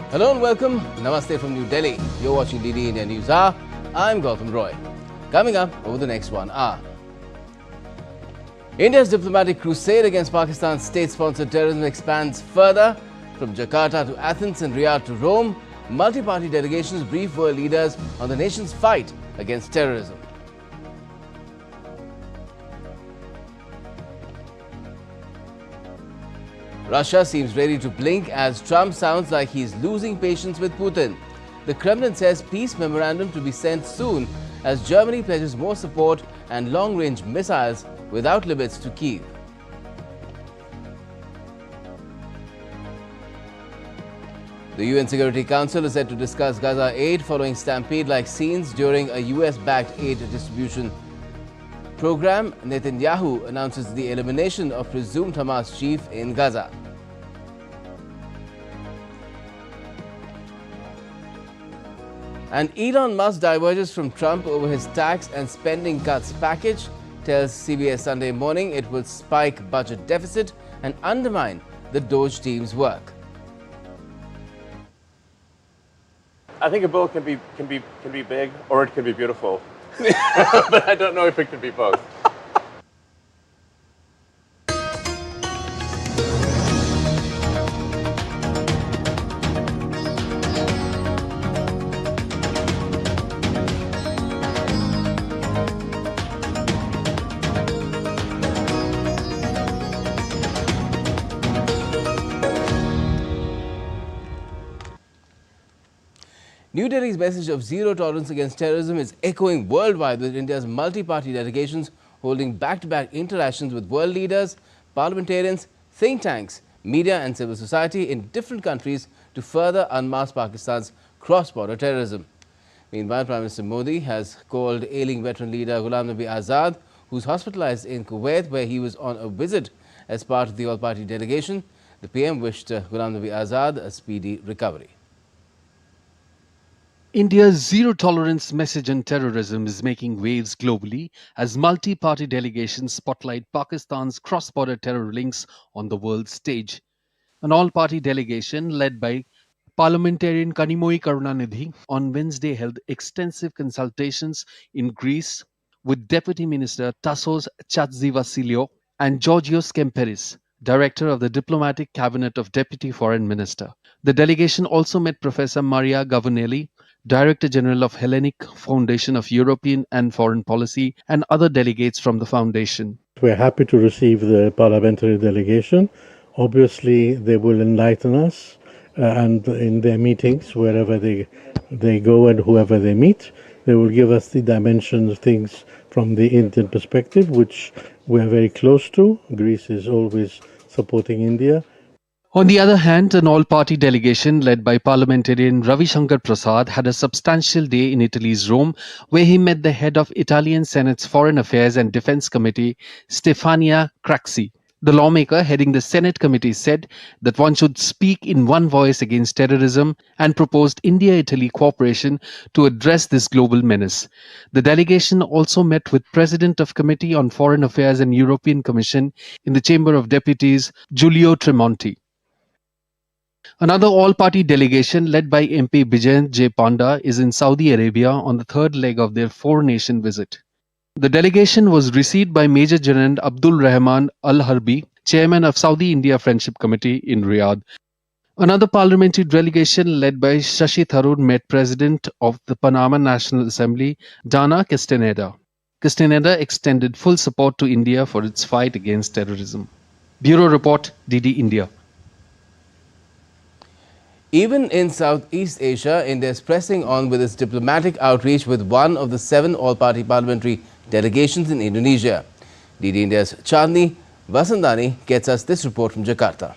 Hello and welcome. Namaste from New Delhi. You're watching DD India Newshour. I'm Gautam Roy. Coming up over the next 1 hour. India's diplomatic crusade against Pakistan's state-sponsored terrorism expands further. From Jakarta to Athens and Riyadh to Rome, multi-party delegations brief world leaders on the nation's fight against terrorism. Russia seems ready to blink as Trump sounds like he's losing patience with Putin. The Kremlin says peace memorandum to be sent soon as Germany pledges more support and long-range missiles without limits to Kyiv. The UN Security Council is set to discuss Gaza aid following stampede-like scenes during a US-backed aid distribution program. Netanyahu announces the elimination of presumed Hamas chief in Gaza. And Elon Musk diverges from Trump over his tax and spending cuts package, tells CBS Sunday Morning it will spike budget deficit and undermine the Doge team's work. I think a bill can be big or it can be beautiful. But I don't know if it can be both. New Delhi's message of zero tolerance against terrorism is echoing worldwide, with India's multi-party delegations holding back-to-back interactions with world leaders, parliamentarians, think tanks, media and civil society in different countries to further unmask Pakistan's cross-border terrorism. Meanwhile, Prime Minister Modi has called ailing veteran leader Ghulam Nabi Azad, who's hospitalized in Kuwait, where he was on a visit as part of the all-party delegation. The PM wished Ghulam Nabi Azad a speedy recovery. India's zero-tolerance message on terrorism is making waves globally as multi-party delegations spotlight Pakistan's cross-border terror links on the world stage. An all-party delegation led by parliamentarian Kanimoyi Karunanidhi on Wednesday held extensive consultations in Greece with Deputy Minister Tassos Tsatsivasilio and Georgios Kemperis, Director of the Diplomatic Cabinet of Deputy Foreign Minister. The delegation also met Professor Maria Gavanelli, Director General of Hellenic Foundation of European and Foreign Policy, and other delegates from the foundation. We're happy to receive the parliamentary delegation. Obviously, they will enlighten us and in their meetings, wherever they go and whoever they meet, they will give us the dimensions of things from the Indian perspective, which we're very close to. Greece is always supporting India. On the other hand, an all-party delegation led by parliamentarian Ravi Shankar Prasad had a substantial day in Italy's Rome, where he met the head of Italian Senate's Foreign Affairs and Defense Committee, Stefania Craxi. The lawmaker heading the Senate committee said that one should speak in one voice against terrorism and proposed India-Italy cooperation to address this global menace. The delegation also met with President of Committee on Foreign Affairs and European Commission in the Chamber of Deputies, Giulio Tremonti. Another all-party delegation led by MP Bijayan J. Panda is in Saudi Arabia on the third leg of their four-nation visit. The delegation was received by Major General Abdul Rahman Al-Harbi, Chairman of Saudi-India Friendship Committee in Riyadh. Another parliamentary delegation led by Shashi Tharoor met President of the Panama National Assembly, Dana Castaneda. Castaneda extended full support to India for its fight against terrorism. Bureau Report, DD India. Even in Southeast Asia, India is pressing on with its diplomatic outreach with one of the 7 all-party parliamentary delegations in Indonesia. DD India's Chandni Vasandani gets us this report from Jakarta.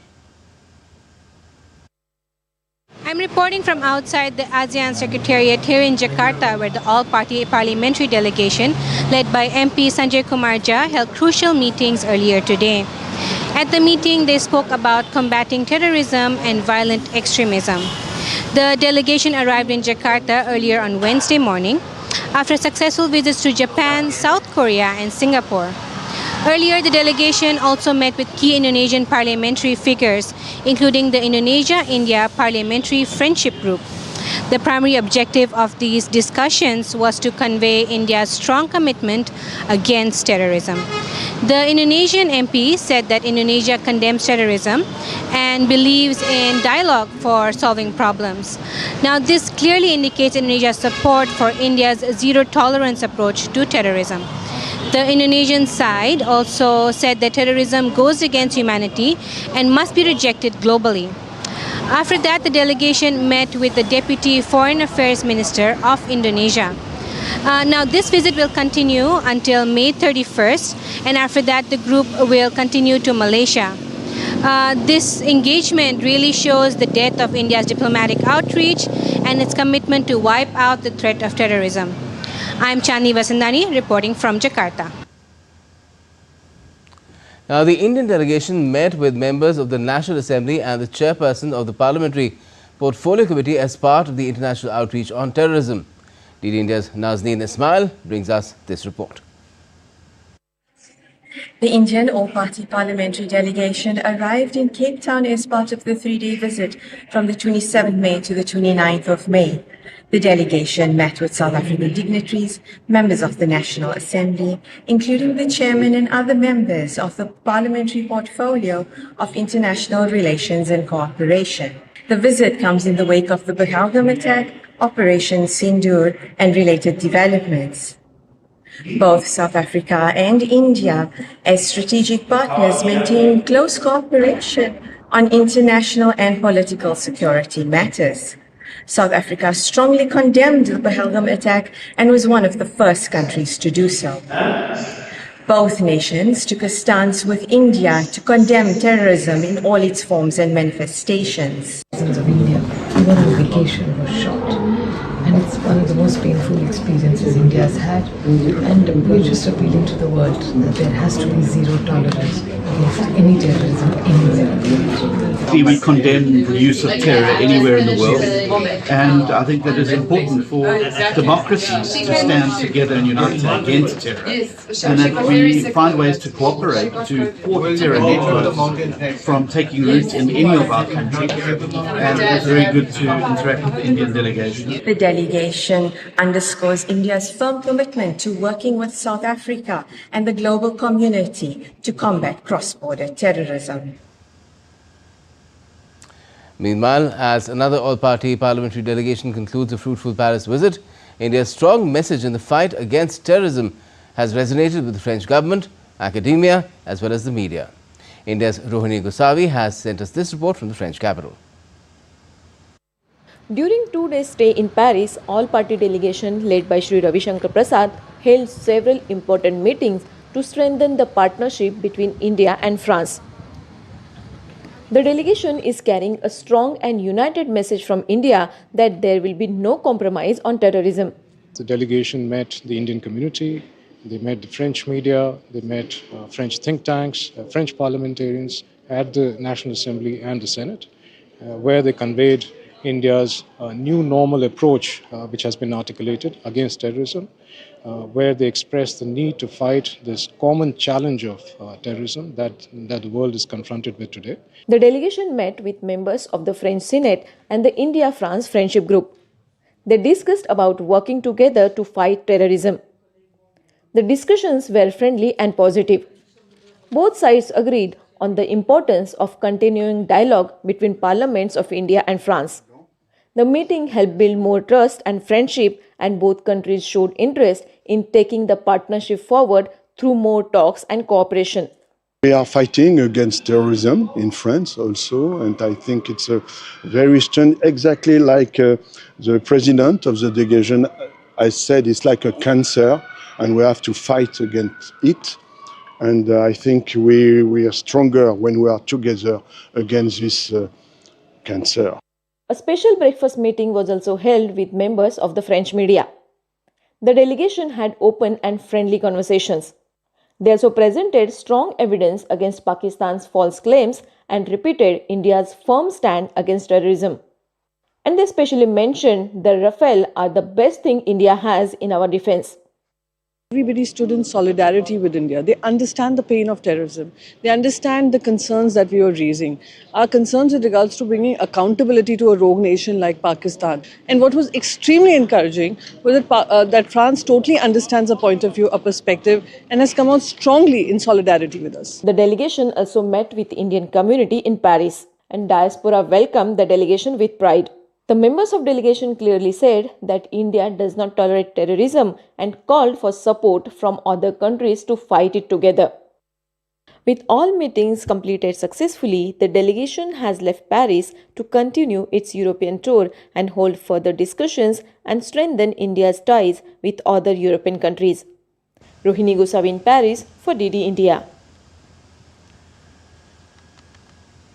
I'm reporting from outside the ASEAN Secretariat here in Jakarta, where the all-party parliamentary delegation, led by MP Sanjay Kumar Jha, held crucial meetings earlier today. At the meeting, they spoke about combating terrorism and violent extremism. The delegation arrived in Jakarta earlier on Wednesday morning after successful visits to Japan, South Korea and Singapore. Earlier, the delegation also met with key Indonesian parliamentary figures, including the Indonesia-India Parliamentary Friendship Group. The primary objective of these discussions was to convey India's strong commitment against terrorism. The Indonesian MP said that Indonesia condemns terrorism and believes in dialogue for solving problems. Now, this clearly indicates Indonesia's support for India's zero-tolerance approach to terrorism. The Indonesian side also said that terrorism goes against humanity and must be rejected globally. After that, the delegation met with the Deputy Foreign Affairs Minister of Indonesia. Now, this visit will continue until May 31st, and after that, the group will continue to Malaysia. This engagement really shows the depth of India's diplomatic outreach and its commitment to wipe out the threat of terrorism. I'm Chandni Vasandani reporting from Jakarta. Now, the Indian delegation met with members of the National Assembly and the chairperson of the Parliamentary Portfolio Committee as part of the international outreach on terrorism. DD India's Nazneen Ismail brings us this report. The Indian All-Party Parliamentary Delegation arrived in Cape Town as part of the three-day visit from the 27th May to the 29th of May. The delegation met with South African dignitaries, members of the National Assembly, including the chairman and other members of the Parliamentary Portfolio of International Relations and Cooperation. The visit comes in the wake of the Pahalgam attack, Operation Sindoor, and related developments. Both South Africa and India, as strategic partners, maintain close cooperation on international and political security matters. South Africa strongly condemned the Pahalgam attack and was one of the first countries to do so. Both nations took a stance with India to condemn terrorism in all its forms and manifestations. Citizens of India, even on vacation, were shot. And it's one of the most painful experiences India has had. And we're just appealing to the world that there has to be zero tolerance against any terrorism anywhere. We condemn the use of terror anywhere in the world, and I think that it's important for democracies to stand together and united against terror, and that we find ways to cooperate to thwart terror networks from taking root in any of our countries, and it's very good to interact with the Indian delegation. The delegation underscores India's firm commitment to working with South Africa and the global community to combat cross-border terrorism. Meanwhile, as another all-party parliamentary delegation concludes a fruitful Paris visit, India's strong message in the fight against terrorism has resonated with the French government, academia, as well as the media. India's Rohini Gosavi has sent us this report from the French capital. During 2 days stay in Paris, all-party delegation led by Shri Ravi Shankar Prasad held several important meetings to strengthen the partnership between India and France. The delegation is carrying a strong and united message from India that there will be no compromise on terrorism. The delegation met the Indian community, they met the French media, they met French think tanks, French parliamentarians at the National Assembly and the Senate, where they conveyed India's new normal approach, which has been articulated against terrorism, where they expressed the need to fight this common challenge of terrorism that the world is confronted with today. The delegation met with members of the French Senate and the India-France Friendship Group. They discussed about working together to fight terrorism. The discussions were friendly and positive. Both sides agreed on the importance of continuing dialogue between parliaments of India and France. The meeting helped build more trust and friendship, and both countries showed interest in taking the partnership forward through more talks and cooperation. We are fighting against terrorism in France also, and I think it's a very strong, exactly like the president of the delegation I said, it's like a cancer, and we have to fight against it. And I think we are stronger when we are together against this cancer. A special breakfast meeting was also held with members of the French media. The delegation had open and friendly conversations. They also presented strong evidence against Pakistan's false claims and repeated India's firm stand against terrorism. And they especially mentioned that Rafale are the best thing India has in our defense. Everybody stood in solidarity with India. They understand the pain of terrorism. They understand the concerns that we were raising. Our concerns with regards to bringing accountability to a rogue nation like Pakistan. And what was extremely encouraging was that France totally understands a point of view, a perspective, and has come out strongly in solidarity with us. The delegation also met with the Indian community in Paris, and diaspora welcomed the delegation with pride. The members of delegation clearly said that India does not tolerate terrorism and called for support from other countries to fight it together. With all meetings completed successfully, the delegation has left Paris to continue its European tour and hold further discussions and strengthen India's ties with other European countries. Rohini Gosavi in Paris for DD India.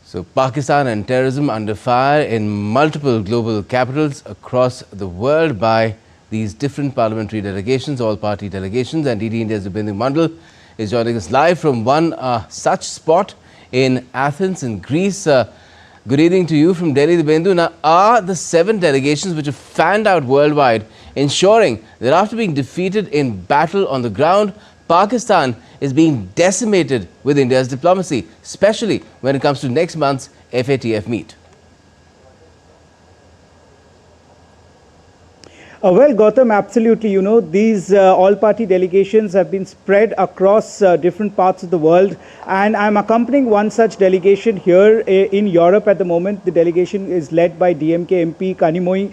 So Pakistan and terrorism under fire in multiple global capitals across the world by these different parliamentary delegations, all-party delegations, and DD India's Dibyendu Mandal is joining us live from one such spot in Athens in Greece. Good evening to you from Delhi, Dibyendu. Now, are the 7 delegations which have fanned out worldwide ensuring that after being defeated in battle on the ground, Pakistan is being decimated with India's diplomacy, especially when it comes to next month's FATF meet? Well, Gautam, absolutely. You know, these all-party delegations have been spread across different parts of the world. And I'm accompanying one such delegation here in Europe at the moment. The delegation is led by DMK MP Kanimoy.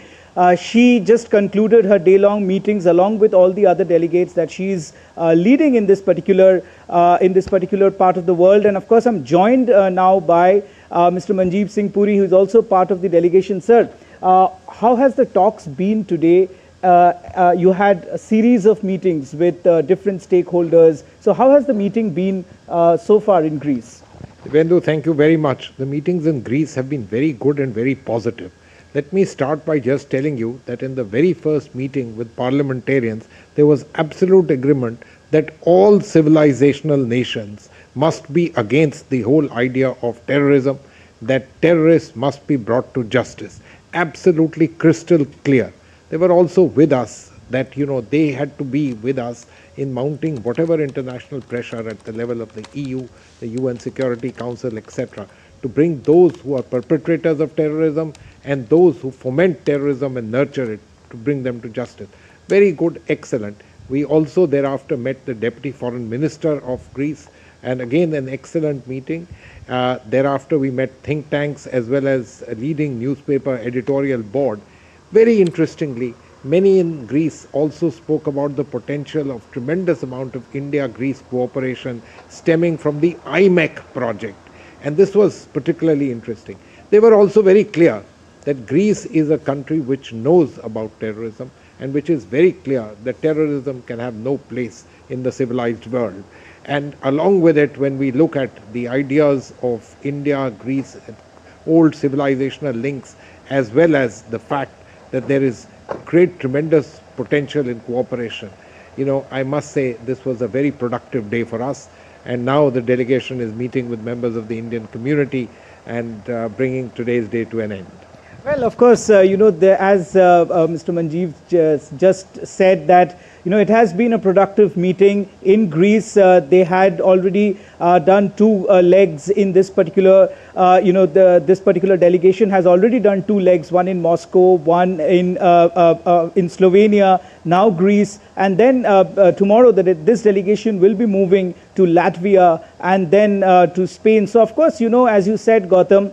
She just concluded her day-long meetings along with all the other delegates that she's leading in this particular part of the world. And of course, I'm joined now by Mr. Manjeev Singh Puri, who is also part of the delegation. Sir, how has the talks been today? You had a series of meetings with different stakeholders. So how has the meeting been so far in Greece? Dibyendu, thank you very much. The meetings in Greece have been very good and very positive. Let me start by just telling you that in the very first meeting with parliamentarians, there was absolute agreement that all civilizational nations must be against the whole idea of terrorism, that terrorists must be brought to justice. Absolutely crystal clear. They were also with us, that they had to be with us in mounting whatever international pressure at the level of the EU, the UN Security Council, etc., to bring those who are perpetrators of terrorism and those who foment terrorism and nurture it, to bring them to justice. Very good, excellent. We also thereafter met the Deputy Foreign Minister of Greece, and again an excellent meeting. Thereafter we met think tanks as well as a leading newspaper editorial board. Very interestingly, many in Greece also spoke about the potential of tremendous amount of India-Greece cooperation stemming from the IMEC project. And this was particularly interesting. They were also very clear that Greece is a country which knows about terrorism and which is very clear that terrorism can have no place in the civilized world. And along with it, when we look at the ideas of India, Greece, old civilizational links, as well as the fact that there is great, tremendous potential in cooperation, I must say this was a very productive day for us. And now the delegation is meeting with members of the Indian community and bringing today's day to an end. Well, of course, as Mr. Manjeev just said that, it has been a productive meeting in Greece. They had already done 2 legs in this particular, this particular delegation has already done 2 legs, one in Moscow, one in Slovenia, now Greece. And then tomorrow this delegation will be moving to Latvia and then to Spain. So, of course, as you said, Gautam,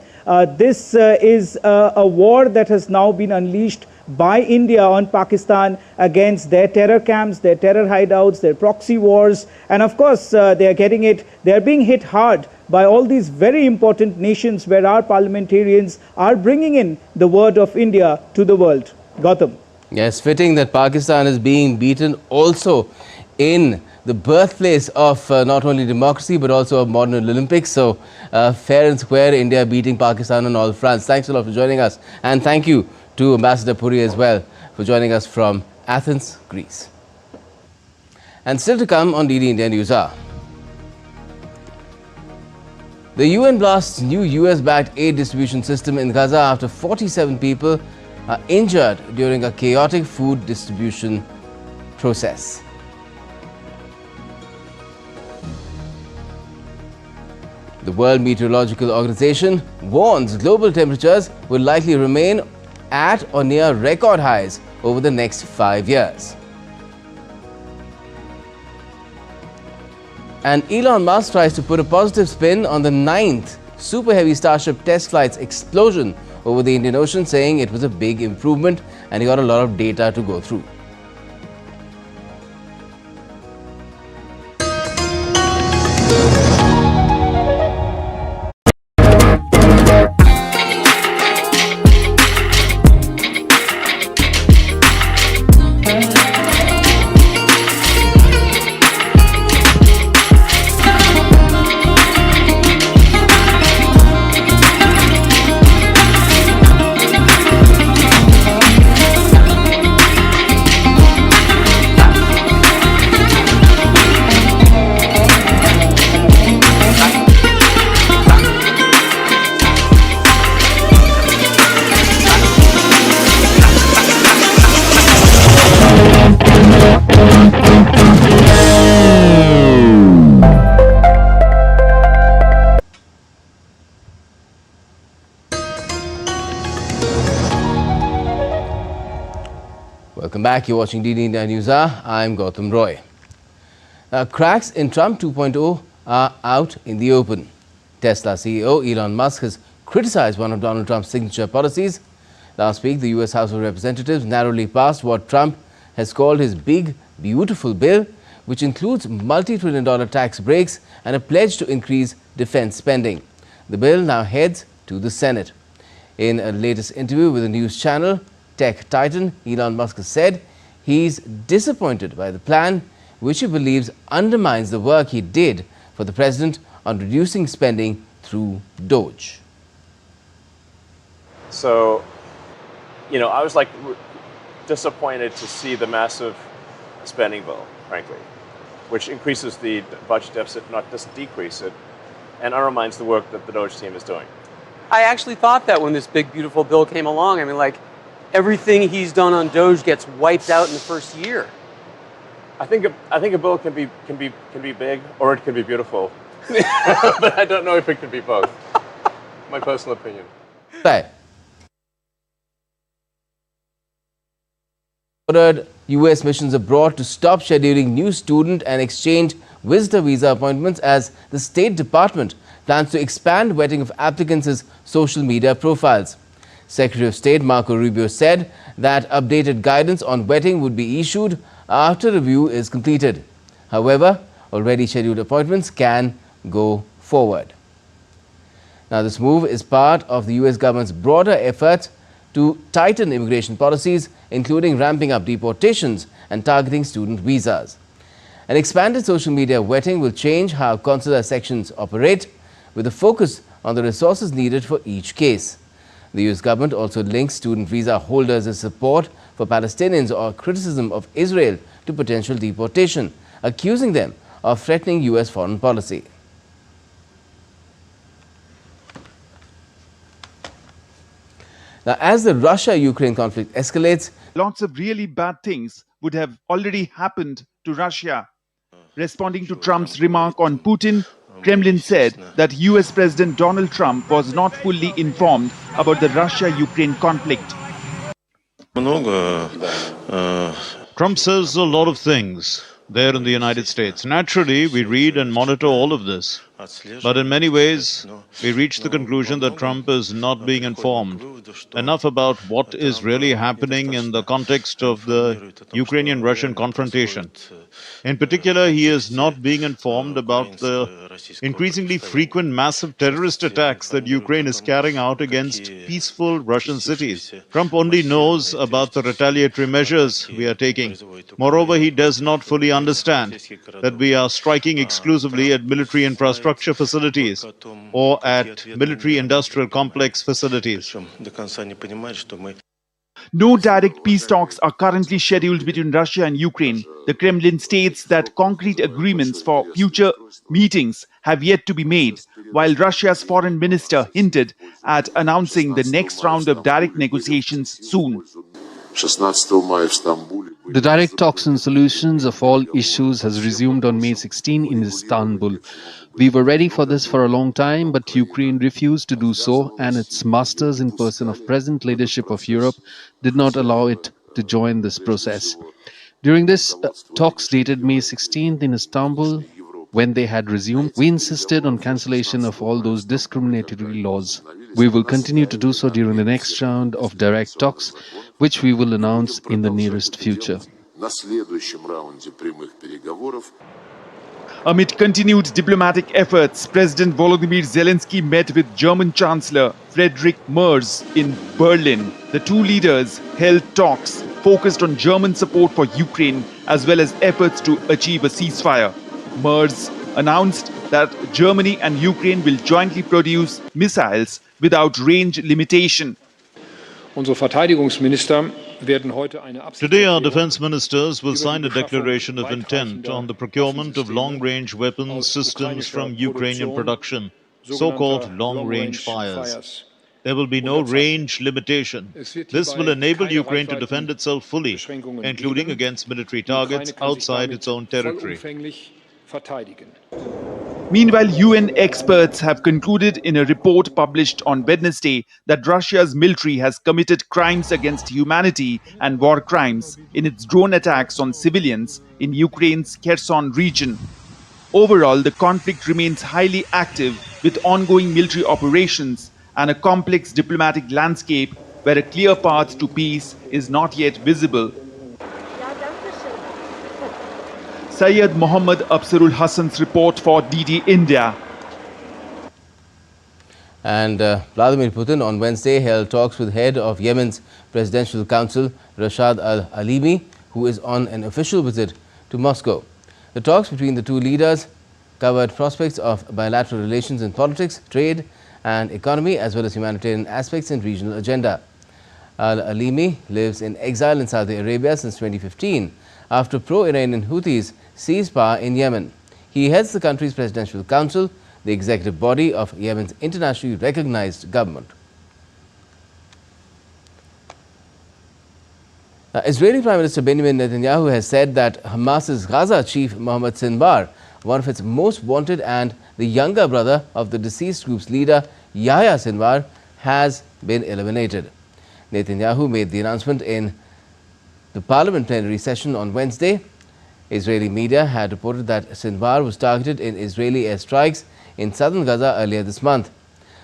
this is a war that has now been unleashed by India on Pakistan against their terror camps, their terror hideouts, their proxy wars. And of course, they are being hit hard by all these very important nations where our parliamentarians are bringing in the word of India to the world. Gautam. Yes, fitting that Pakistan is being beaten also in the birthplace of not only democracy but also of modern Olympics. So fair and square, India beating Pakistan on all fronts. Thanks a lot for joining us, and thank you to Ambassador Puri as well for joining us from Athens, Greece. And still to come on DD India Newshour. The UN blasts new US-backed aid distribution system in Gaza after 47 people are injured during a chaotic food distribution process. The World Meteorological Organization warns global temperatures will likely remain at or near record highs over the next 5 years. And Elon Musk tries to put a positive spin on the 9th Super Heavy Starship test flight's explosion over the Indian Ocean, saying it was a big improvement and he got a lot of data to go through. Welcome back. You're watching DD India Newshour. I'm Gautam Roy. Now, cracks in Trump 2.0 are out in the open. Tesla CEO Elon Musk has criticized one of Donald Trump's signature policies. Last week, the US House of Representatives narrowly passed what Trump has called his big, beautiful bill, which includes multi-trillion-dollar tax breaks and a pledge to increase defense spending. The bill now heads to the Senate. In a latest interview with a news channel, tech titan Elon Musk has said he's disappointed by the plan, which he believes undermines the work he did for the president on reducing spending through Doge. So, I was disappointed to see the massive spending bill, frankly, which increases the budget deficit, not just decrease it, and undermines the work that the Doge team is doing. I actually thought that when this big, beautiful bill came along. I mean, everything he's done on Doge gets wiped out in the first year. I think a bill can be big or it can be beautiful, but I don't know if it can be both. My personal opinion. Right. Ordered US missions abroad to stop scheduling new student and exchange visitor visa appointments as the State Department plans to expand vetting of applicants' social media profiles. Secretary of State Marco Rubio said that updated guidance on vetting would be issued after review is completed. However, already scheduled appointments can go forward. Now, this move is part of the US government's broader effort to tighten immigration policies, including ramping up deportations and targeting student visas. An expanded social media vetting will change how consular sections operate, with a focus on the resources needed for each case. The US government also links student visa holders' support for Palestinians or criticism of Israel to potential deportation, accusing them of threatening US foreign policy. Now, as the Russia-Ukraine conflict escalates, lots of really bad things would have already happened to Russia. Responding to Trump's remark on Putin, Kremlin said that US President Donald Trump was not fully informed about the Russia-Ukraine conflict. Trump says a lot of things there in the United States. Naturally, we read and monitor all of this. But in many ways, we reach the conclusion that Trump is not being informed enough about what is really happening in the context of the Ukrainian-Russian confrontation. In particular, he is not being informed about the increasingly frequent massive terrorist attacks that Ukraine is carrying out against peaceful Russian cities. Trump only knows about the retaliatory measures we are taking. Moreover, he does not fully understand that we are striking exclusively at military infrastructure facilities or at military-industrial complex facilities. No direct peace talks are currently scheduled between Russia and Ukraine. The Kremlin states that concrete agreements for future meetings have yet to be made, while Russia's foreign minister hinted at announcing the next round of direct negotiations soon. The direct talks and solutions of all issues has resumed on May 16 in Istanbul. We were ready for this for a long time, but Ukraine refused to do so, and its masters in person of present leadership of Europe did not allow it to join this process. During this talks dated May 16th in Istanbul, when they had resumed, we insisted on cancellation of all those discriminatory laws. We will continue to do so during the next round of direct talks, which we will announce in the nearest future. Amid continued diplomatic efforts, President Volodymyr Zelensky met with German Chancellor Friedrich Merz in Berlin. The two leaders held talks focused on German support for Ukraine as well as efforts to achieve a ceasefire. Merz announced that Germany and Ukraine will jointly produce missiles without range limitation. Today, our defense ministers will sign a declaration of intent on the procurement of long-range weapons systems from Ukrainian production, so-called long-range fires. There will be no range limitation. This will enable Ukraine to defend itself fully, including against military targets outside its own territory. Meanwhile, UN experts have concluded in a report published on Wednesday that Russia's military has committed crimes against humanity and war crimes in its drone attacks on civilians in Ukraine's Kherson region. Overall, the conflict remains highly active with ongoing military operations and a complex diplomatic landscape where a clear path to peace is not yet visible. Syed Mohammad Absarul Hassan's report for DD India. And Vladimir Putin on Wednesday held talks with head of Yemen's Presidential Council, Rashad al-Alimi, who is on an official visit to Moscow. The talks between the two leaders covered prospects of bilateral relations in politics, trade and economy, as well as humanitarian aspects and regional agenda. Al-Alimi lives in exile in Saudi Arabia since 2015 after pro-Iranian Houthis seized power in Yemen. He heads the country's Presidential Council, the executive body of Yemen's internationally recognized government. Israeli Prime Minister Benjamin Netanyahu has said that Hamas's Gaza chief Mohammed Sinwar, one of its most wanted and the younger brother of the deceased group's leader Yahya Sinwar, has been eliminated. Netanyahu made the announcement in the parliament plenary session on Wednesday. Israeli media had reported that Sinwar was targeted in Israeli airstrikes in southern Gaza earlier this month.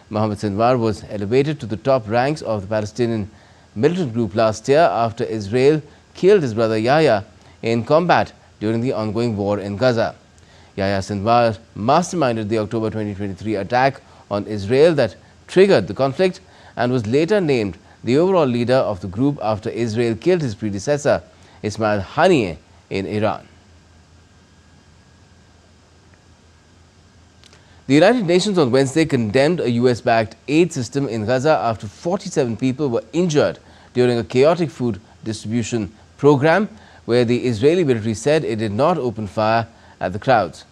Mohammed Sinwar was elevated to the top ranks of the Palestinian militant group last year after Israel killed his brother Yahya in combat during the ongoing war in Gaza. Yahya Sinwar masterminded the October 2023 attack on Israel that triggered the conflict and was later named the overall leader of the group after Israel killed his predecessor, Ismail Haniyeh, in Iran. The United Nations on Wednesday condemned a US-backed aid system in Gaza after 47 people were injured during a chaotic food distribution program where the Israeli military said it did not open fire at the crowds.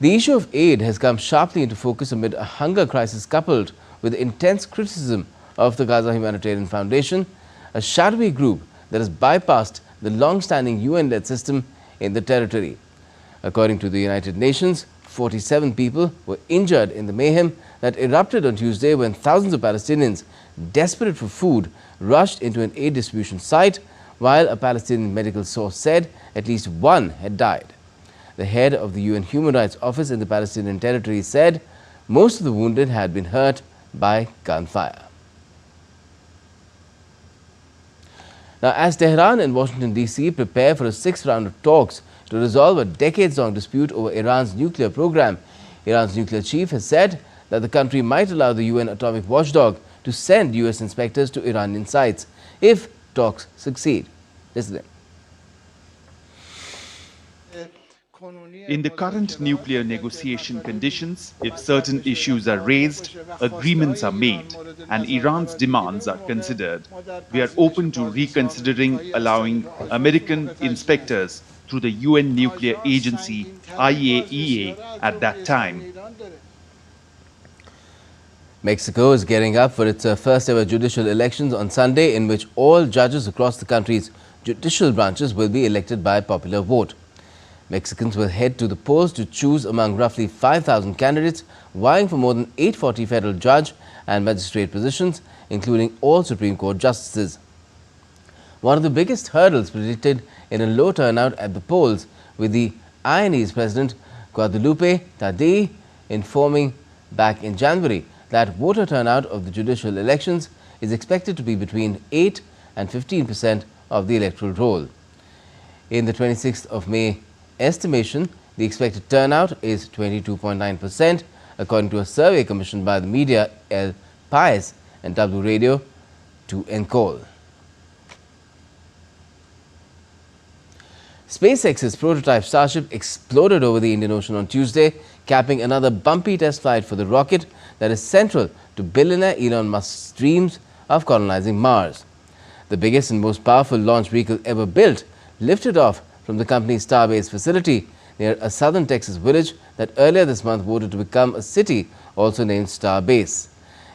The issue of aid has come sharply into focus amid a hunger crisis coupled with intense criticism of the Gaza Humanitarian Foundation, a shadowy group that has bypassed the long-standing UN-led system in the territory. According to the United Nations, 47 people were injured in the mayhem that erupted on Tuesday when thousands of Palestinians, desperate for food, rushed into an aid distribution site, while a Palestinian medical source said at least one had died. The head of the UN Human Rights Office in the Palestinian territory said most of the wounded had been hurt by gunfire. Now, as Tehran and Washington DC prepare for a sixth round of talks to resolve a decades-long dispute over Iran's nuclear program, Iran's nuclear chief has said that the country might allow the UN atomic watchdog to send US inspectors to Iranian sites if talks succeed. Listen. In the current nuclear negotiation conditions, if certain issues are raised, agreements are made, and Iran's demands are considered, we are open to reconsidering allowing American inspectors through the UN nuclear agency, IAEA, at that time. Mexico is gearing up for its first ever judicial elections on Sunday, in which all judges across the country's judicial branches will be elected by popular vote. Mexicans will head to the polls to choose among roughly 5,000 candidates vying for more than 840 federal judge and magistrate positions, including all Supreme Court justices. One of the biggest hurdles predicted in a low turnout at the polls, with the INE's President Guadalupe Tadei informing back in January that voter turnout of the judicial elections is expected to be between 8 and 15% of the electoral roll. In the 26th of May estimation, the expected turnout is 22.9%, according to a survey commissioned by the media El País and W Radio to Encol. SpaceX's prototype Starship exploded over the Indian Ocean on Tuesday, capping another bumpy test flight for the rocket that is central to billionaire Elon Musk's dreams of colonizing Mars. The biggest and most powerful launch vehicle ever built lifted off from the company's Starbase facility near a southern Texas village that earlier this month voted to become a city also named Starbase.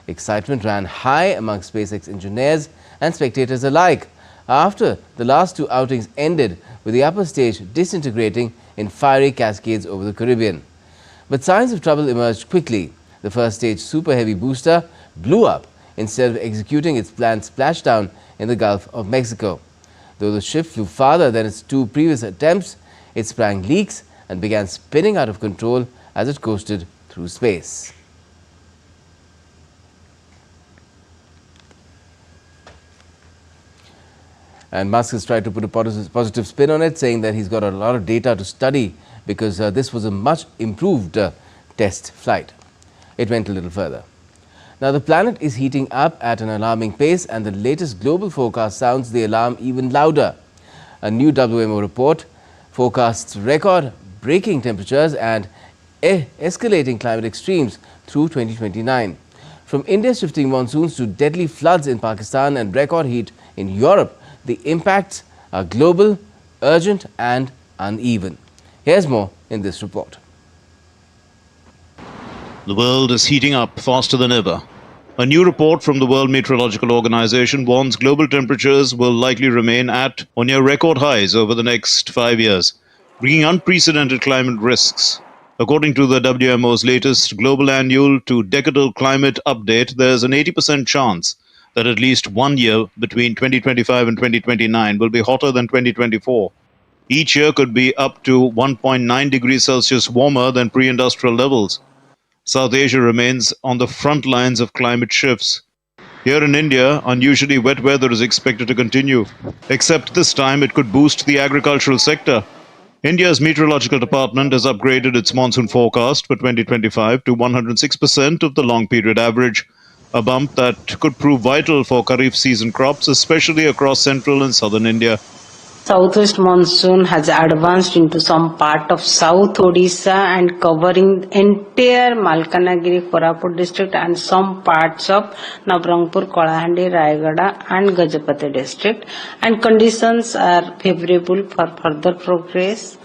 Excitement ran high among SpaceX engineers and spectators alike after the last two outings ended with the upper stage disintegrating in fiery cascades over the Caribbean. But signs of trouble emerged quickly. The first stage Super Heavy booster blew up instead of executing its planned splashdown in the Gulf of Mexico. Though the ship flew farther than its two previous attempts, it sprang leaks and began spinning out of control as it coasted through space. And Musk has tried to put a positive spin on it, saying that he's got a lot of data to study because this was a much improved test flight. It went a little further. Now, the planet is heating up at an alarming pace, and the latest global forecast sounds the alarm even louder. A new WMO report forecasts record-breaking temperatures and escalating climate extremes through 2029. From India's shifting monsoons to deadly floods in Pakistan and record heat in Europe, the impacts are global, urgent and uneven. Here's more in this report. The world is heating up faster than ever. A new report from the World Meteorological Organization warns global temperatures will likely remain at or near record highs over the next 5 years, bringing unprecedented climate risks. According to the WMO's latest global annual to decadal climate update, there's an 80% chance that at least 1 year between 2025 and 2029 will be hotter than 2024. Each year could be up to 1.9 degrees Celsius warmer than pre-industrial levels. South Asia remains on the front lines of climate shifts. Here in India, unusually wet weather is expected to continue, except this time it could boost the agricultural sector. India's meteorological department has upgraded its monsoon forecast for 2025 to 106% of the long period average, a bump that could prove vital for Kharif season crops, especially across central and southern India. Southwest monsoon has advanced into some part of South Odisha and covering entire Malkanagiri, Koraput district and some parts of Nabrangpur, Kalahandi, Rayagada and Gajapati district, and conditions are favorable for further progress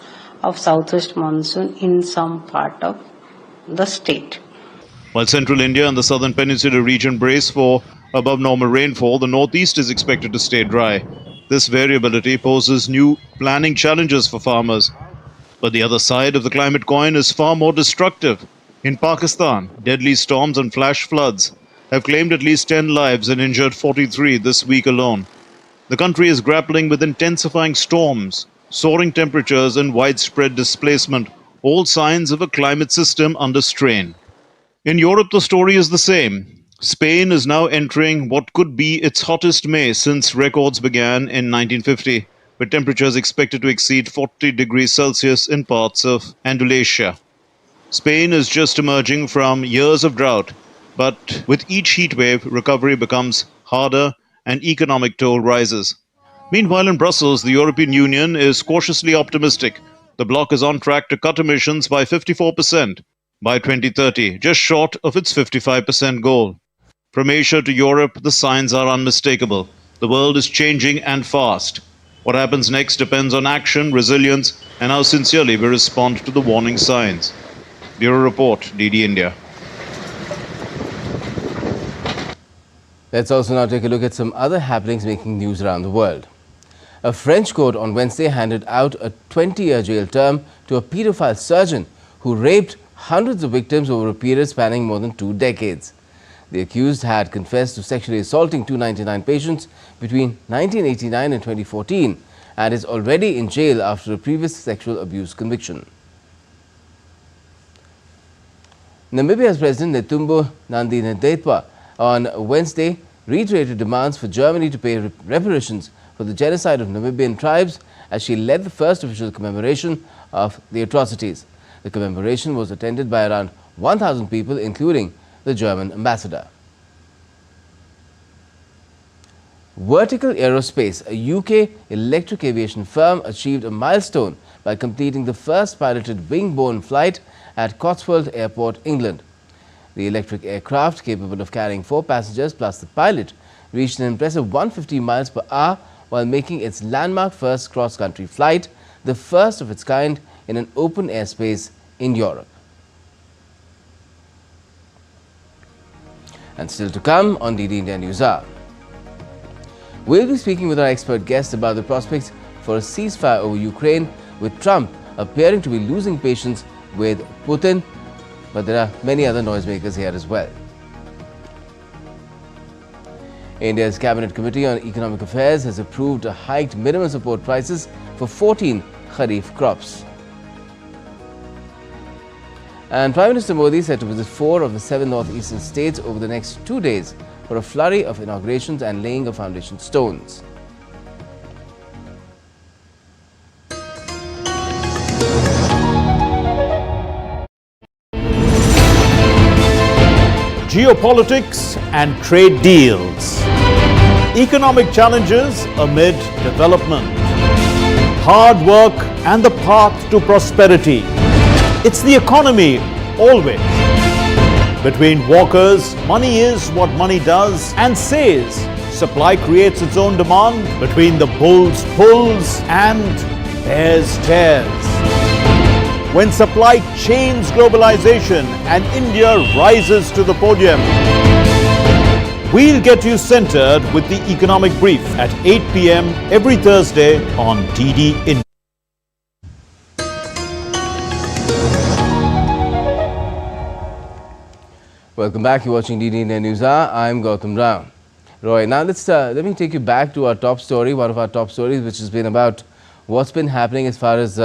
of southwest monsoon in some part of the state. While central India and the southern peninsula region brace for above normal rainfall, the northeast is expected to stay dry. This variability poses new planning challenges for farmers. But the other side of the climate coin is far more destructive. In Pakistan, deadly storms and flash floods have claimed at least 10 lives and injured 43 this week alone. The country is grappling with intensifying storms, soaring temperatures and widespread displacement, all signs of a climate system under strain. In Europe, the story is the same. Spain is now entering what could be its hottest May since records began in 1950, with temperatures expected to exceed 40 degrees Celsius in parts of Andalusia. Spain is just emerging from years of drought, but with each heat wave, recovery becomes harder and economic toll rises. Meanwhile, in Brussels, the European Union is cautiously optimistic. The bloc is on track to cut emissions by 54% by 2030, just short of its 55% goal. From Asia to Europe, the signs are unmistakable. The world is changing and fast. What happens next depends on action, resilience, and how sincerely we respond to the warning signs. Bureau Report, DD India. Let's also now take a look at some other happenings making news around the world. A French court on Wednesday handed out a 20-year jail term to a pedophile surgeon who raped hundreds of victims over a period spanning more than 2 decades. The accused had confessed to sexually assaulting 299 patients between 1989 and 2014 and is already in jail after a previous sexual abuse conviction. Namibia's President Netumbo Nandi-Ndaitwah on Wednesday reiterated demands for Germany to pay reparations for the genocide of Namibian tribes as she led the first official commemoration of the atrocities. The commemoration was attended by around 1,000 people, including the German ambassador. Vertical Aerospace, a UK electric aviation firm, achieved a milestone by completing the first piloted wing-borne flight at Cotswold Airport, England. The electric aircraft, capable of carrying 4 passengers plus the pilot, reached an impressive 150 miles per hour while making its landmark first cross-country flight, the first of its kind in an open airspace in Europe. And still to come on DD India Newshour. We'll be speaking with our expert guest about the prospects for a ceasefire over Ukraine, with Trump appearing to be losing patience with Putin. But there are many other noisemakers here as well. India's Cabinet Committee on Economic Affairs has approved hiked minimum support prices for 14 Kharif crops. And Prime Minister Modi is set to visit 4 of the 7 northeastern states over the next 2 days for a flurry of inaugurations and laying of foundation stones. Geopolitics and trade deals. Economic challenges amid development. Hard work and the path to prosperity. It's the economy, always. Between walkers, money is what money does and says. Supply creates its own demand. Between the bulls pulls and bears tears. When supply chains globalization and India rises to the podium. We'll get you centered with the Economic Brief at 8 p.m. every Thursday on DD India. Welcome back. You're watching DD India Newshour. I'm Gautam Rao. Roy, now let me take you back to our top story, one of our top stories, which has been about what's been happening as far as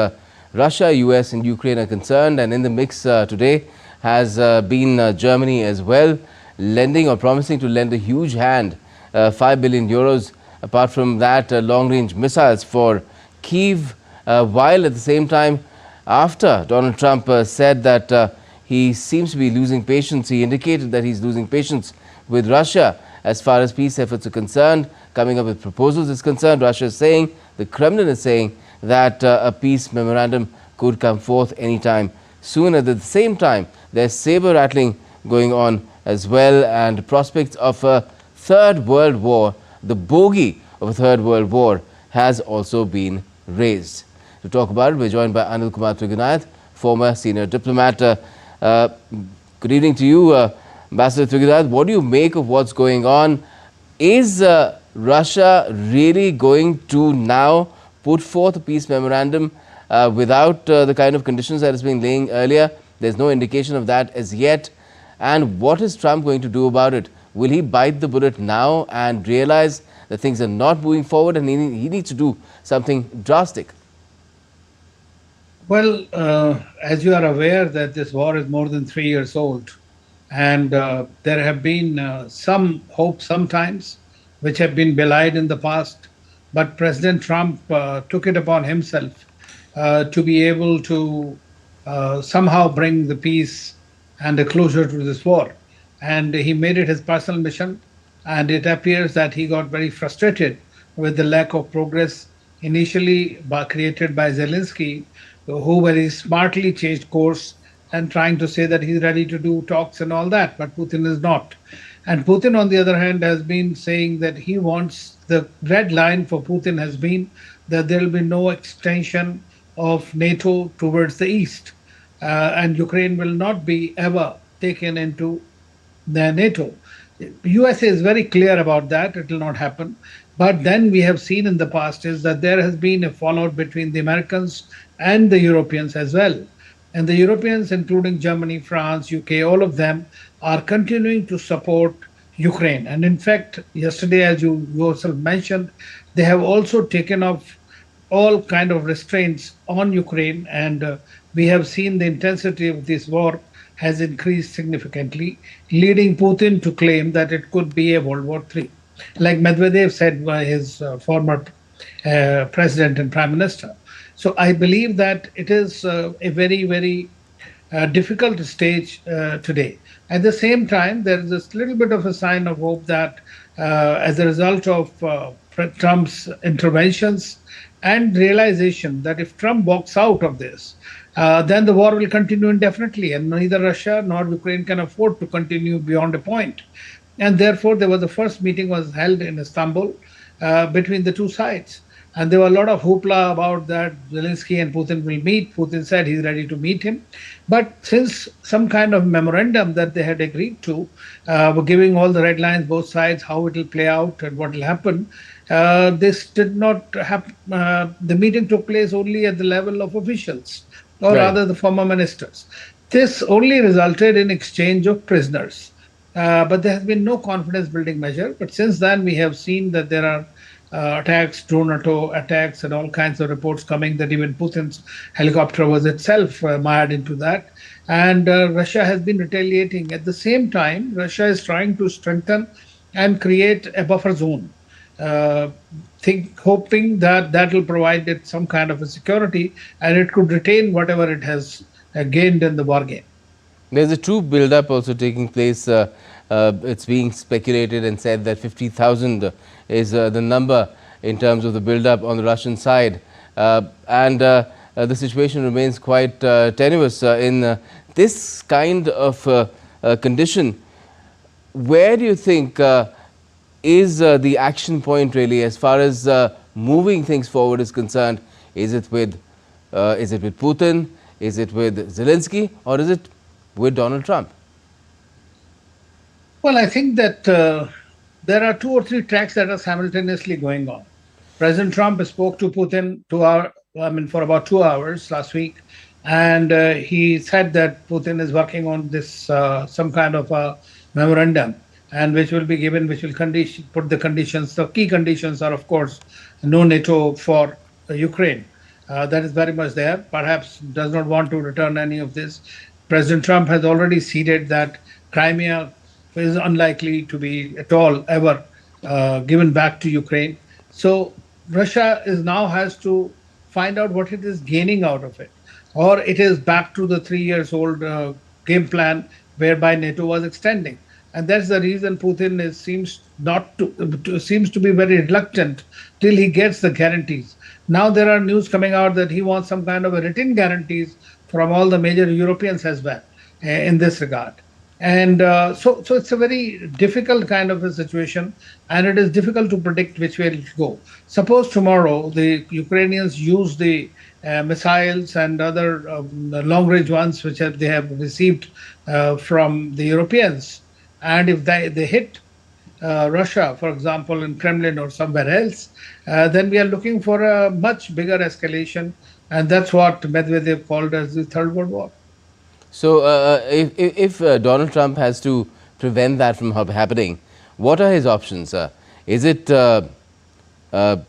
Russia, US and Ukraine are concerned. And in the mix today has been Germany as well, lending or promising to lend a huge hand, 5 billion euros. Apart from that, long-range missiles for Kyiv, while at the same time, after Donald Trump said that he seems to be losing patience, he indicated that he's losing patience with Russia as far as peace efforts are concerned, coming up with proposals is concerned. Russia is saying, the Kremlin is saying that a peace memorandum could come forth anytime soon. At the same time, there's saber rattling going on as well, and prospects of a third world war, the bogey of a third world war, has also been raised. To talk about it, we're joined by Anil Kumar Trigunath, former senior diplomat. Good evening to you, Ambassador Trigunath. What do you make of what's going on? Is Russia really going to now put forth a peace memorandum without the kind of conditions that has been laying earlier? There's no indication of that as yet. And what is Trump going to do about it? Will he bite the bullet now and realize that things are not moving forward and he needs to do something drastic? Well, as you are aware that this war is more than 3 years old, and there have been some hope sometimes which have been belied in the past, but President Trump took it upon himself to be able to somehow bring the peace and a closure to this war. And he made it his personal mission, and it appears that he got very frustrated with the lack of progress initially created by Zelensky, who very smartly changed course and trying to say that he's ready to do talks and all that, but Putin is not. And Putin, on the other hand, has been saying that he wants, the red line for Putin has been that there will be no extension of NATO towards the east, and Ukraine will not be ever taken into the NATO. USA is very clear about that. It will not happen. But then we have seen in the past is that there has been a fallout between the Americans and the Europeans as well. And the Europeans, including Germany, France, UK, all of them are continuing to support Ukraine. And in fact, yesterday, as you yourself mentioned, they have also taken off all kind of restraints on Ukraine, and we have seen the intensity of this war has increased significantly, leading Putin to claim that it could be a World War III, like Medvedev said by his former president and prime minister. So I believe that it is a very, very difficult stage today. At the same time, there is a little bit of a sign of hope that as a result of Trump's interventions and realization that if Trump walks out of this, then the war will continue indefinitely, and neither Russia nor Ukraine can afford to continue beyond a point. And therefore, there was the first meeting was held in Istanbul between the two sides. And there were a lot of hoopla about that Zelensky and Putin will meet. Putin said he's ready to meet him. But since some kind of memorandum that they had agreed to, were giving all the red lines, both sides, how it will play out and what will happen, this did not happen. The meeting took place only at the level of officials, or rather the former ministers. This only resulted in exchange of prisoners. But there has been no confidence building measure. But since then, we have seen that there are attacks, drone attacks, and all kinds of reports coming that even Putin's helicopter was itself mired into that. And Russia has been retaliating. At the same time, Russia is trying to strengthen and create a buffer zone, hoping that that will provide it some kind of a security and it could retain whatever it has gained in the war game. There's a troop build-up also taking place. It's being speculated and said that 50,000 is the number in terms of the build-up on the Russian side. And the situation remains quite tenuous. In this kind of condition, where do you think is the action point really as far as moving things forward is concerned? Is it with Putin? Is it with Zelensky? Or is it with Donald Trump? Well, I think that there are 2 or 3 tracks that are simultaneously going on. President Trump spoke to Putin for about 2 hours last week, and he said that Putin is working on this some kind of a memorandum, and which will be given, which will put the conditions. The key conditions are, of course, no NATO for Ukraine. That is very much there. Perhaps does not want to return any of this. President Trump has already ceded that Crimea is unlikely to be at all ever given back to Ukraine. So Russia now has to find out what it is gaining out of it, or it is back to the 3 years old game plan whereby NATO was extending. And that's the reason Putin seems to be very reluctant till he gets the guarantees. Now there are news coming out that he wants some kind of a written guarantees from all the major Europeans as well in this regard. And so it's a very difficult kind of a situation, and it is difficult to predict which way it will go. Suppose tomorrow the Ukrainians use the missiles and other long-range ones which they have received from the Europeans, and if they hit Russia, for example, in Kremlin or somewhere else, then we are looking for a much bigger escalation, and that's what Medvedev called as the Third World War. So if Donald Trump has to prevent that from happening, what are his options? Is it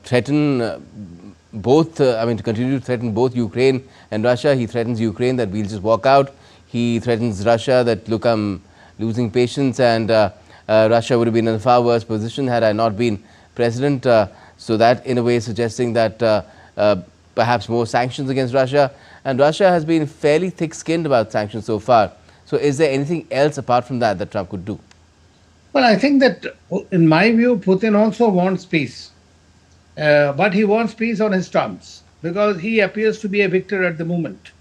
threaten both, to continue to threaten both Ukraine and Russia? He threatens Ukraine that we'll just walk out. He threatens Russia that, look, I'm losing patience, and Russia would have been in a far worse position had I not been president. So that in a way is suggesting that perhaps more sanctions against Russia. And Russia has been fairly thick-skinned about sanctions so far. So is there anything else apart from that Trump could do? Well, I think that, in my view, Putin also wants peace. But he wants peace on his terms, because he appears to be a victor at the moment.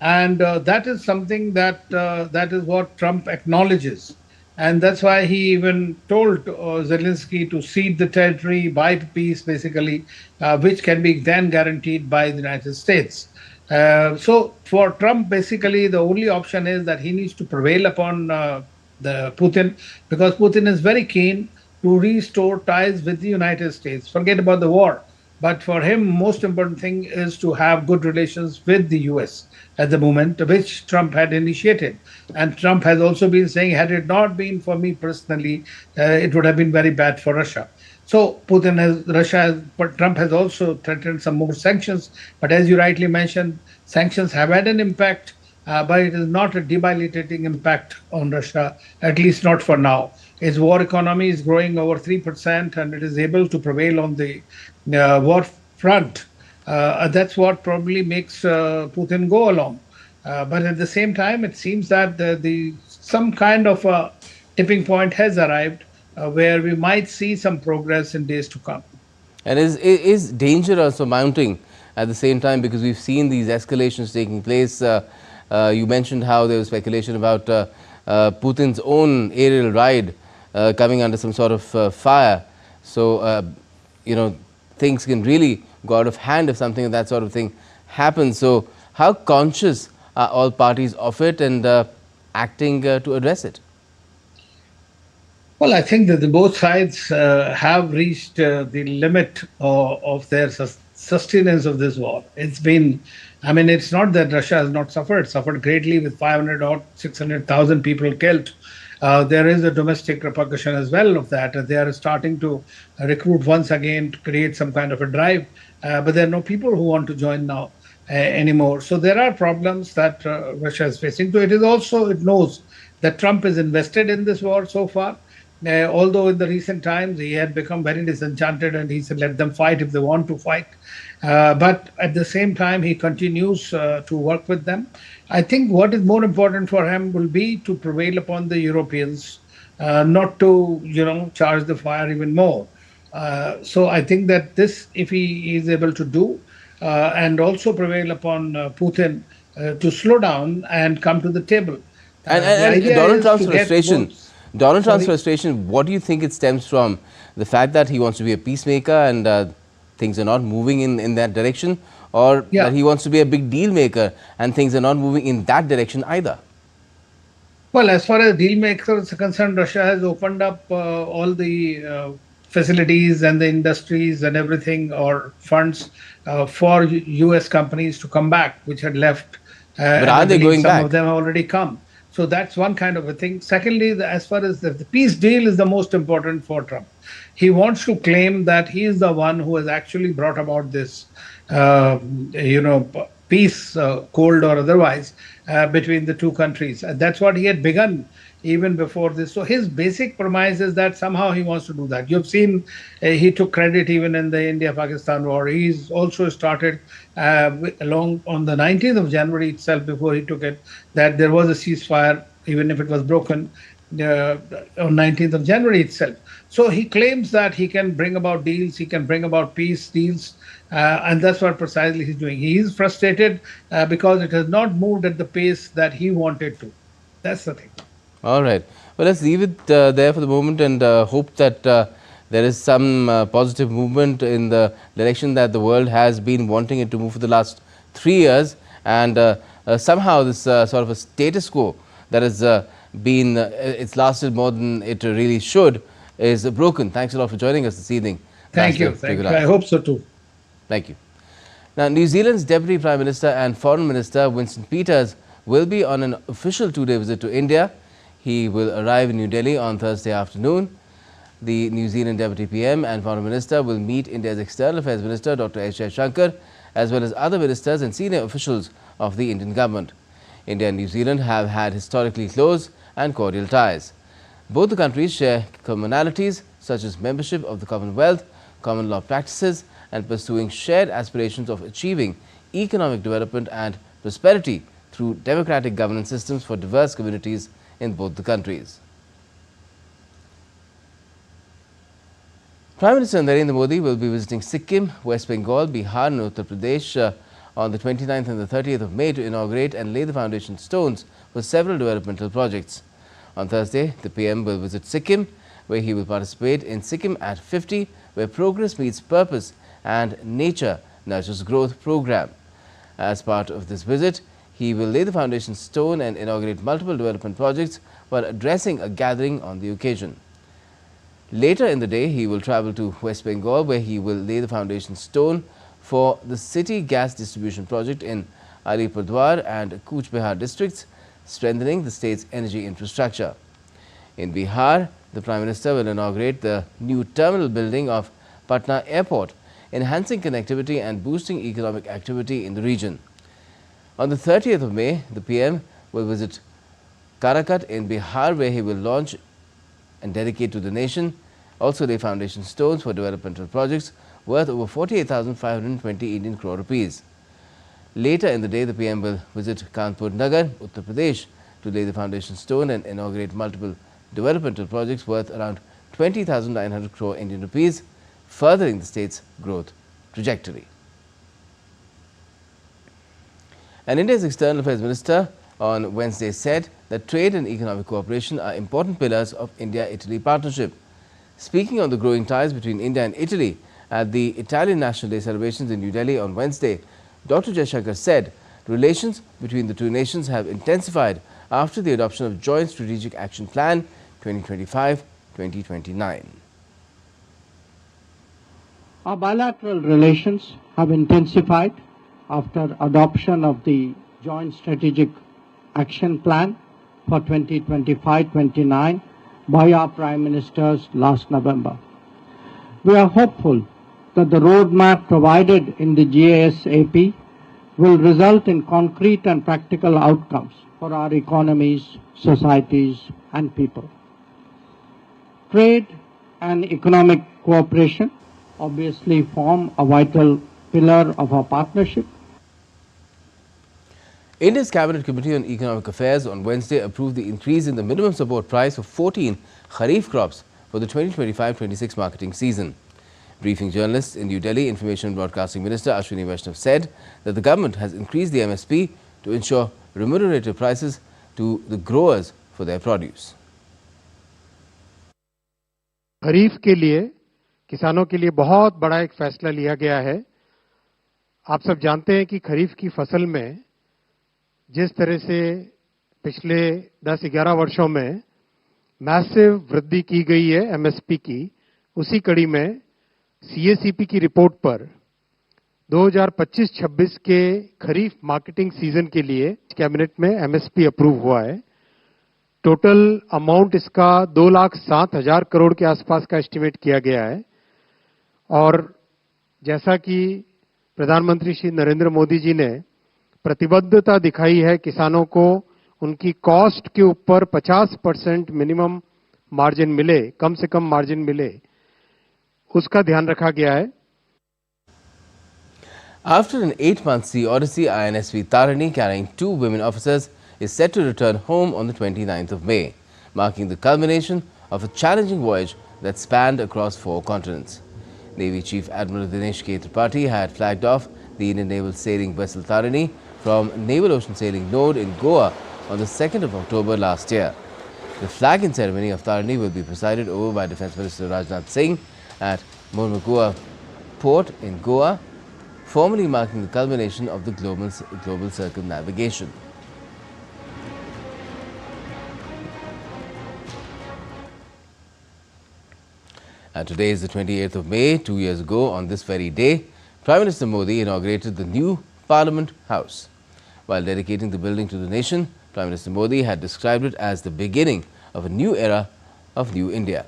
And that is something that is what Trump acknowledges. And that's why he even told Zelensky to cede the territory, buy peace, basically, which can be then guaranteed by the United States. So for Trump, basically, the only option is that he needs to prevail upon Putin, because Putin is very keen to restore ties with the United States. Forget about the war. But for him, most important thing is to have good relations with the US at the moment, which Trump had initiated. And Trump has also been saying, had it not been for me personally, it would have been very bad for Russia. So but Trump has also threatened some more sanctions. But as you rightly mentioned, sanctions have had an impact, but it is not a debilitating impact on Russia, at least not for now. Its war economy is growing over 3%, and it is able to prevail on the war front. That's what probably makes Putin go along. But at the same time, it seems that some kind of a tipping point has arrived where we might see some progress in days to come. And is danger also mounting at the same time, because we've seen these escalations taking place? You mentioned how there was speculation about Putin's own aerial ride coming under some sort of fire. So, things can really go out of hand if something of that sort of thing happens. So, how conscious are all parties of it and acting to address it? Well, I think that both sides have reached the limit of their sustenance of this war. It's not that Russia has not suffered greatly with 500 or 600,000 people killed. There is a domestic repercussion as well of that. They are starting to recruit once again to create some kind of a drive, but there are no people who want to join now anymore. So there are problems that Russia is facing. So it knows that Trump is invested in this war so far. Although in the recent times he had become very disenchanted and he said, let them fight if they want to fight. But at the same time, he continues to work with them. I think what is more important for him will be to prevail upon the Europeans, not to, charge the fire even more. So I think that this, if he is able to do, and also prevail upon Putin to slow down and come to the table. And Donald Trump's frustration, what do you think it stems from? The fact that he wants to be a peacemaker and things are not moving in that direction, or that he wants to be a big deal maker and things are not moving in that direction either? Well, as far as deal makers are concerned, Russia has opened up all the facilities and the industries and everything, or funds for US companies to come back, which had left. But are they going back? Some of them have already come. So that's one kind of a thing. Secondly, as far as the peace deal is the most important for Trump. He wants to claim that he is the one who has actually brought about this, peace, cold or otherwise, between the two countries. And that's what he had begun even before this. So his basic premise is that somehow he wants to do that. You've seen he took credit even in the India-Pakistan war. He's also started along on the 19th of January itself, before he took it, that there was a ceasefire, even if it was broken on 19th of January itself. So he claims that he can bring about deals, he can bring about peace deals, and that's what precisely he's doing. He is frustrated because it has not moved at the pace that he wanted to. That's the thing. All right. Well, let's leave it there for the moment and hope that there is some positive movement in the direction that the world has been wanting it to move for the last 3 years, and somehow this sort of a status quo that has it's lasted more than it really should is broken. Thanks a lot for joining us this evening. Thank you. I hope so too. Thank you. Now, New Zealand's Deputy Prime Minister and Foreign Minister Winston Peters will be on an official 2-day visit to India. He will arrive in New Delhi on Thursday afternoon. The New Zealand Deputy PM and Foreign Minister will meet India's External Affairs Minister Dr. S. Jaishankar, as well as other ministers and senior officials of the Indian government. India and New Zealand have had historically close and cordial ties. Both the countries share commonalities such as membership of the Commonwealth, common law practices, and pursuing shared aspirations of achieving economic development and prosperity through democratic governance systems for diverse communities in both the countries. Prime Minister Narendra Modi will be visiting Sikkim, West Bengal, Bihar and Uttar Pradesh on the 29th and the 30th of May to inaugurate and lay the foundation stones for several developmental projects. On Thursday, the PM will visit Sikkim, where he will participate in Sikkim at 50, where progress meets purpose and nature nurtures growth program. As part of this visit, He will lay the foundation stone and inaugurate multiple development projects while addressing a gathering on the occasion. Later in the day, he will travel to West Bengal, where he will lay the foundation stone for the city gas distribution project in Alipurduar and Cooch Behar districts, strengthening the state's energy infrastructure. In Bihar, the Prime Minister will inaugurate the new terminal building of Patna Airport, enhancing connectivity and boosting economic activity in the region. On the 30th of May, the PM will visit Karakat in Bihar, where he will launch and dedicate to the nation, also lay foundation stones for developmental projects worth over 48,520 Indian crore rupees. Later in the day, the PM will visit Kanpur Nagar, Uttar Pradesh, to lay the foundation stone and inaugurate multiple developmental projects worth around 20,900 crore Indian rupees, furthering the state's growth trajectory. And India's External Affairs Minister on Wednesday said that trade and economic cooperation are important pillars of India-Italy partnership. Speaking on the growing ties between India and Italy at the Italian National Day celebrations in New Delhi on Wednesday, Dr. Jaishankar said relations between the two nations have intensified after the adoption of Joint Strategic Action Plan 2025-2029. Our bilateral relations have intensified after adoption of the Joint Strategic Action Plan for 2025-29 by our Prime Ministers last November. We are hopeful that the roadmap provided in the GASAP will result in concrete and practical outcomes for our economies, societies, and people. Trade and economic cooperation obviously form a vital pillar of our partnership. India's Cabinet Committee on Economic Affairs on Wednesday approved the increase in the minimum support price for 14 Kharif crops for the 2025-26 marketing season. Briefing journalists in New Delhi, Information and Broadcasting Minister Ashwini Vaishnav said that the government has increased the MSP to ensure remunerative prices to the growers for their produce. खरीफ के लिए किसानों के लिए बहुत बड़ा एक फैसला लिया गया है। आप सब जानते हैं कि खरीफ की फसल में जिस तरह से पिछले 10-11 वर्षों में मैसिव वृद्धि की गई है एमएसपी की, उसी कड़ी में सीएसीपी की रिपोर्ट पर 2025-26 के खरीफ मार्केटिंग सीजन के लिए कैबिनेट में एमएसपी अप्रूव हुआ है। टोटल अमाउंट इसका 2,07,000 करोड़ के आसपास का एस्टिमेट किया गया है और जैसा कि प्रधानमंत्री श्री नरेंद्र मोदी जी ने प्रतिबद्धता दिखाई है किसानों को उनकी कॉस्ट के ऊपर 50% मिनिमम मार्जिन मिले, कम से कम मार्जिन मिले, उसका ध्यान रखा गया है। After an 8-month sea odyssey, INSV Tarini, carrying 2 women officers, is set to return home on the 29th of May, marking the culmination of a challenging voyage that spanned across 4 continents. Navy Chief Admiral Dinesh K. Tripathi had flagged off the Indian naval sailing vessel Tarini from Naval Ocean Sailing Node in Goa on the 2nd of October last year. The flagging ceremony of Tarini will be presided over by Defence Minister Rajnath Singh at Mormugao Port in Goa, formally marking the culmination of the global circumnavigation. And today is the 28th of May. 2 years ago, on this very day, Prime Minister Modi inaugurated the new Parliament House. While dedicating the building to the nation, Prime Minister Modi had described it as the beginning of a new era of New India.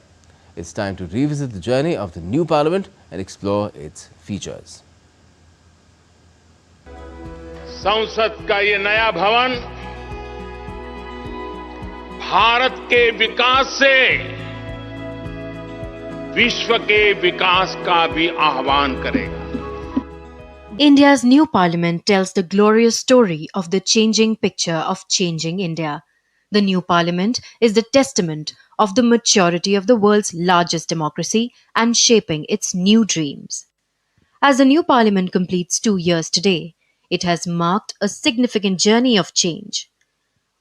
It's time to revisit the journey of the new Parliament and explore its features. संसद का ये नया भवन भारत के विकास से विश्व के विकास का भी आह्वान करेगा। India's new parliament tells the glorious story of the changing picture of changing India. The new parliament is the testament of the maturity of the world's largest democracy and shaping its new dreams. As the new parliament completes 2 years today, it has marked a significant journey of change.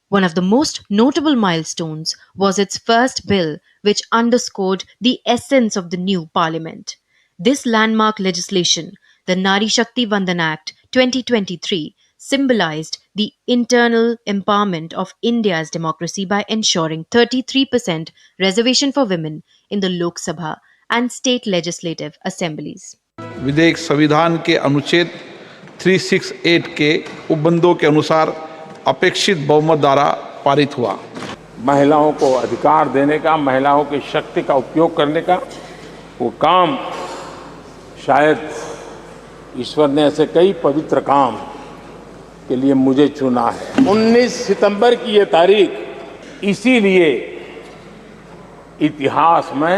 One of the most notable milestones was its first bill, which underscored the essence of the new parliament. This landmark legislation, the Nari Shakti Vandan Act 2023, symbolized the internal empowerment of India's democracy by ensuring 33% reservation for women in the Lok Sabha and state legislative assemblies. विधेयक संविधान के अनुच्छेद 368 के उपबंधों के अनुसार अपेक्षित बहुमत द्वारा पारित हुआ। महिलाओं को अधिकार देने का, महिलाओं की शक्ति का उपयोग करने का वो काम, शायद ईश्वर ने ऐसे कई पवित्र काम के लिए मुझे चुना है। 19 सितंबर की ये तारीख इसीलिए इतिहास में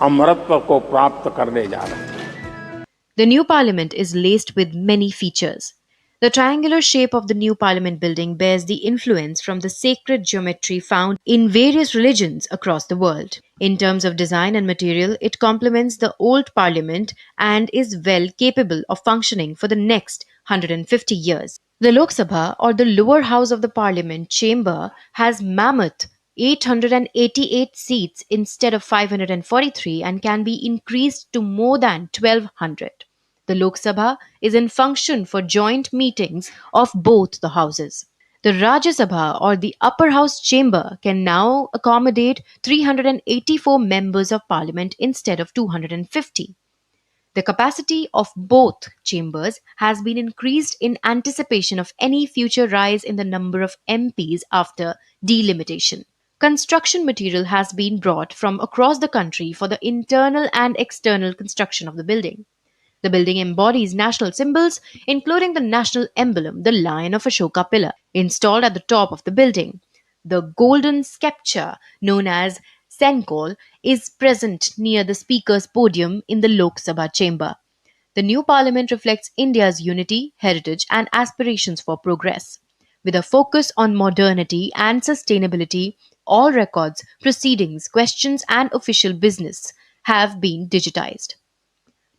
अमरत्व को प्राप्त करने जा रहा है। The new parliament is laced with many features. The triangular shape of the new parliament building bears the influence from the sacred geometry found in various religions across the world. In terms of design and material, it complements the old parliament and is well capable of functioning for the next 150 years. The Lok Sabha, or the lower house of the parliament chamber, has mammoth 888 seats instead of 543 and can be increased to more than 1200. The Lok Sabha is in function for joint meetings of both the houses. The Rajya Sabha, or the upper house chamber, can now accommodate 384 members of parliament instead of 250. The capacity of both chambers has been increased in anticipation of any future rise in the number of MPs after delimitation. Construction material has been brought from across the country for the internal and external construction of the building. The building embodies national symbols, including the national emblem, the Lion of Ashoka pillar, installed at the top of the building. The golden sceptre, known as Senkol, is present near the Speaker's podium in the Lok Sabha chamber. The new parliament reflects India's unity, heritage, and aspirations for progress. With a focus on modernity and sustainability, all records, proceedings, questions, and official business have been digitized.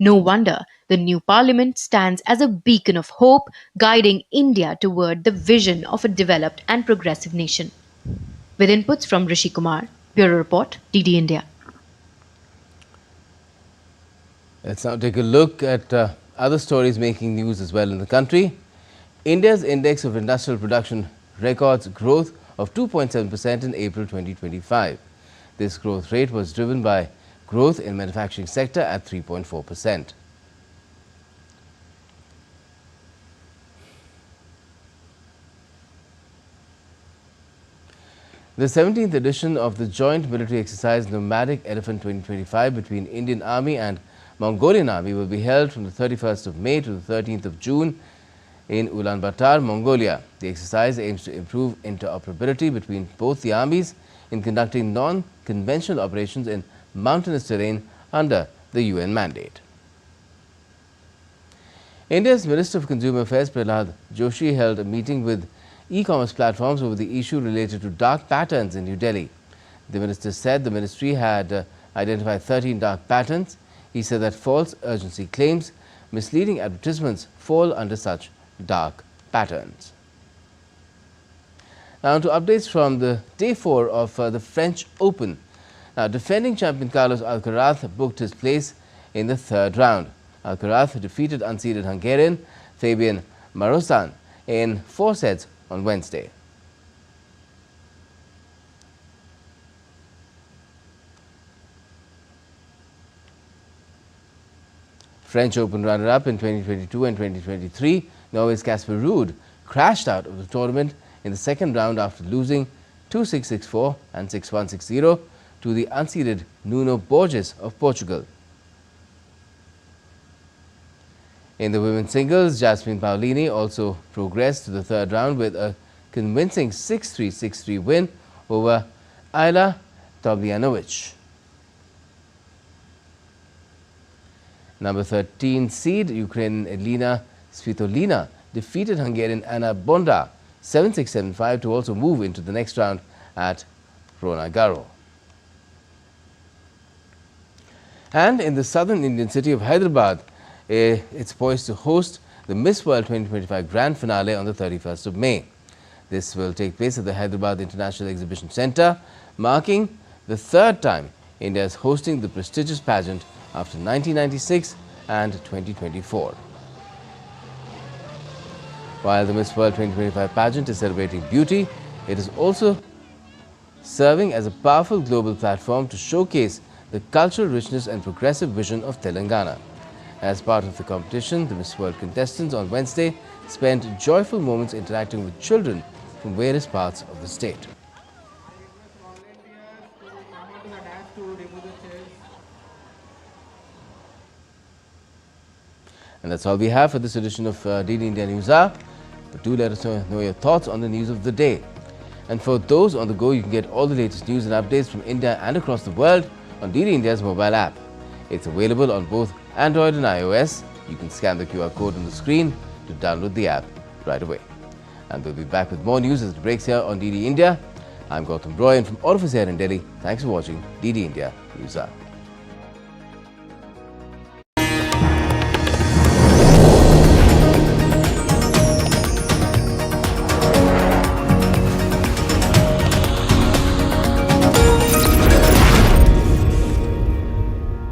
No wonder the new parliament stands as a beacon of hope, guiding India toward the vision of a developed and progressive nation. With inputs from Rishi Kumar, Bureau Report, DD India. Let's now take a look at other stories making news as well in the country. India's index of industrial production records growth of 2.7% in April 2025. This growth rate was driven by growth in manufacturing sector at 3.4%. The 17th edition of the joint military exercise Nomadic Elephant 2025 between Indian Army and Mongolian Army will be held from the 31st of May to the 13th of June in Ulaanbaatar, Mongolia. The exercise aims to improve interoperability between both the armies in conducting non-conventional operations in mountainous terrain under the UN mandate. India's Minister of Consumer Affairs Prahlad Joshi held a meeting with e-commerce platforms over the issue related to dark patterns in New Delhi. The minister said the ministry had identified 13 dark patterns. He said that false urgency claims, misleading advertisements fall under such dark patterns. Now to updates from the day 4 of the French Open. Now, defending champion Carlos Alcaraz booked his place in the third round. Alcaraz defeated unseeded Hungarian Fabian Marosan in 4 sets on Wednesday. French Open runner-up in 2022 and 2023, Norway's Casper Ruud crashed out of the tournament in the second round after losing 2-6, 6-4 and 6-1, 6-0 to the unseeded Nuno Borges of Portugal. In the women's singles, Jasmine Paolini also progressed to the third round with a convincing 6-3, 6-3 win over Ayla Tomljanovic. Number 13 seed Ukrainian Elena Svitolina defeated Hungarian Anna Bonda 7-6, 7-5 to also move into the next round at Roland Garros. And in the southern Indian city of Hyderabad, it's poised to host the Miss World 2025 Grand Finale on the 31st of May. This will take place at the Hyderabad International Exhibition Centre, marking the third time India is hosting the prestigious pageant after 1996 and 2024. While the Miss World 2025 pageant is celebrating beauty, it is also serving as a powerful global platform to showcase the cultural richness and progressive vision of Telangana. As part of the competition, the Miss World contestants on Wednesday spent joyful moments interacting with children from various parts of the state. And that's all we have for this edition of DD India Newshour. But do let us know your thoughts on the news of the day. And for those on the go, you can get all the latest news and updates from India and across the world on DD India's mobile app. It's available on both Android and iOS. You can scan the QR code on the screen to download the app right away. And we'll be back with more news as it breaks here on DD India. I'm Gautam Roy, and from all of us here in Delhi, thanks for watching DD India Newshour.